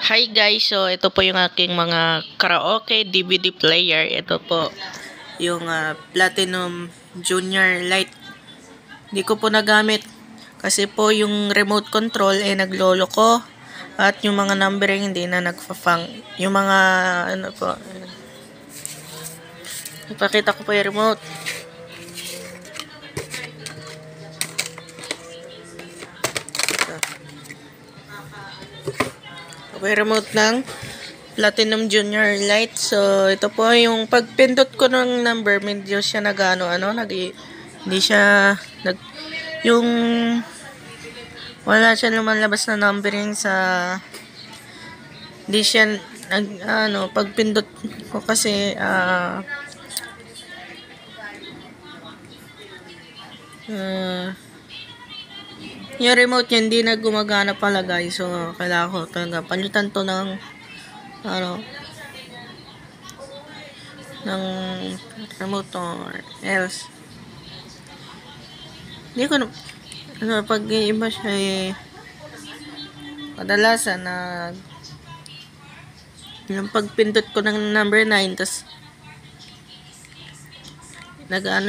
Hi guys, so ito po yung aking mga karaoke DVD player. Ito po yung Platinum Junior Lite. Hindi ko po nagamit kasi po yung remote control naglolo ko at yung mga numbering hindi na nagfa-fang. Yung mga ano po. Ipakita ko po yung remote. Okay, remote ng Platinum Junior Lite. So, ito po yung pagpindot ko ng number, medyo siya hindi siya yung wala siya lumalabas na numbering sa hindi siya pagpindot ko kasi yung remote niya hindi na gumagana pala guys. So, kailangan ko talaga palitan to ng ng remote or else. Hindi ko pag iba siya kadalasan na yung pagpindot ko ng number 9 tas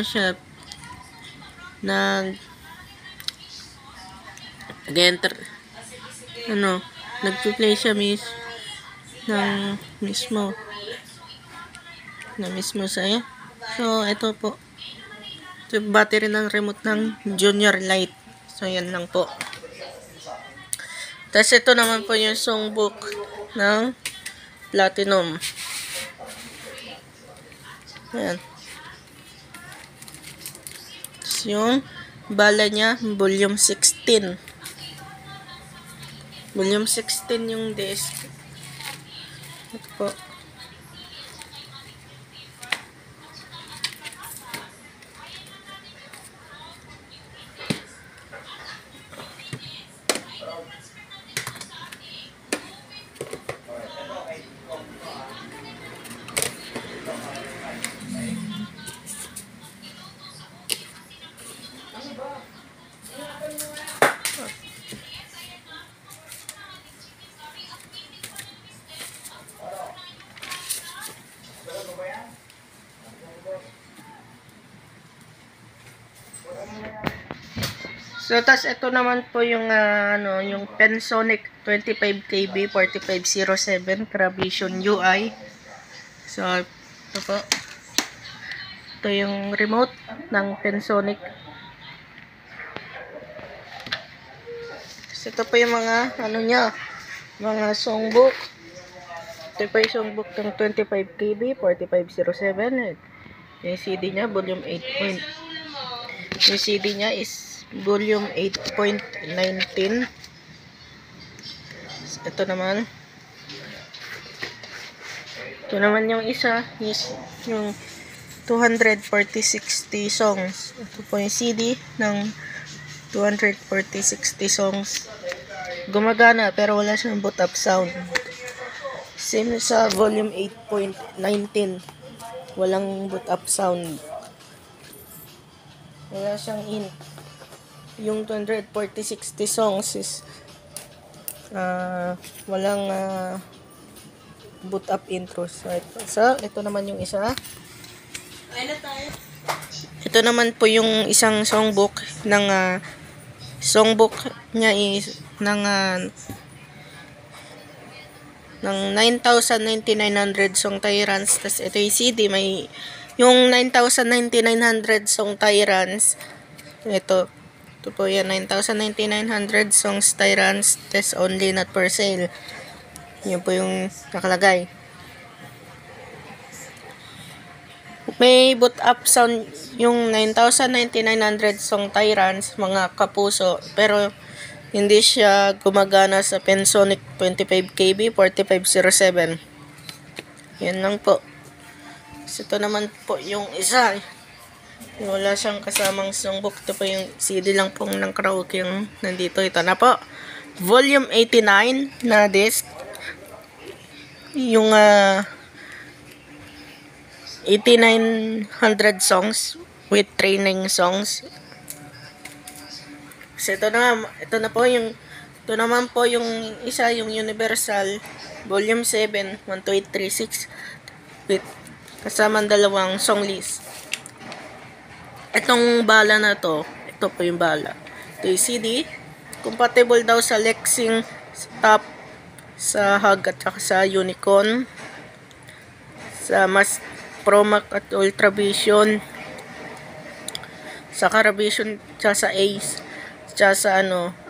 siya nag-enter nagpi-play siya mismo sa'yo. So ito po yung battery ng remote ng Junior Lite. So yan lang po. Tapos ito naman po yung songbook ng Platinum. Ayan. Tapos yung bala niya volume 16. Volume 16 yung disc. Ito po. So, tas ito naman po yung yung Pensonic 25KB 4507 Cravision UI. So, ito po. Ito yung remote ng Pensonic. So, ito po yung mga mga songbook. Ito po yung songbook ng 25KB 4507. Yung CD niya volume 8. Yung CD niya is volume 8.19. Ito naman yung isa is yung 240-60 songs. Ito po yung CD ng 240-60 songs. Gumagana pero wala siyang boot up sound. Same sa volume 8.19. Walang boot up sound. Wala siyang in. Yung 240-60 songs is walang boot up intro. So, ito naman yung isa. Ito naman po yung isang songbook ng songbook niya is ng 9,9900 song tyrants. Tas ito yung CD, may yung 9,9900 song tyrants. Ito po yan, 9,9900 songs tyrants, test only, not for sale. Yun po yung nakalagay. May boot up sound yung 9,9900 song tyrants, mga kapuso, pero hindi siya gumagana sa Pensonic 25KB 4507. Yan lang po. So, ito naman po yung isa. Wala siyang kasamang songbook. Ito po yung CD lang pong ng karaoke yung nandito. Ito na po. Volume 89 na disc. Yung 8,900 songs with training songs. So ito na po yung Ito naman po yung isa, yung Universal Volume 7, 12836 with kasama dalawang song list. Itong bala na to, ito po yung bala. Ito yung CD. Compatible daw sa Lexing, Top, sa Hug at saka sa Unicorn, sa Mas Promac at Ultravision, sa Caravision, sa Ace, sa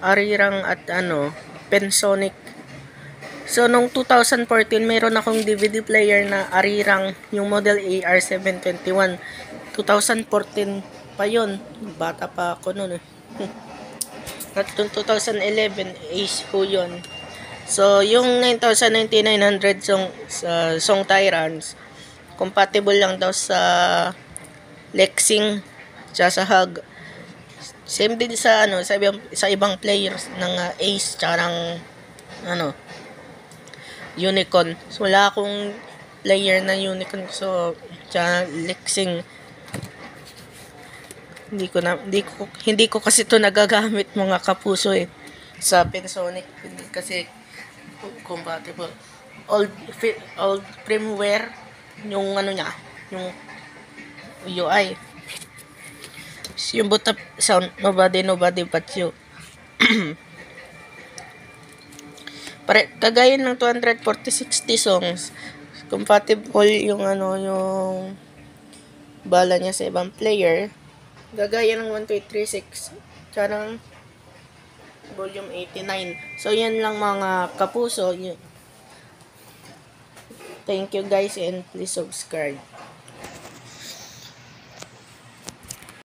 Arirang at Pensonic. So nung 2014 mayroon akong DVD player na Arirang, yung model AR721. 2014 pa yun, bata pa ako noon. At 2011 Ace po yun. So yung 9900 song Tyrants, compatible lang daw sa Lexing, sa Hug. Same din sa sa ibang players ng Ace tsaka ng Unicorn. So wala akong player na Unicorn, so tsaka Lexing. Hindi ko kasi ito nagagamit mga kapuso sa Pensonic, kasi compatible. Old firmware yung niya, yung UI. Yung boot up sound, nobody but you. Kagaya ng 240-60 songs, compatible yung yung bala niya sa ibang player. Gagaya ng 12836 tsaka ng volume 89. So yan lang mga kapuso. Thank you guys and please subscribe.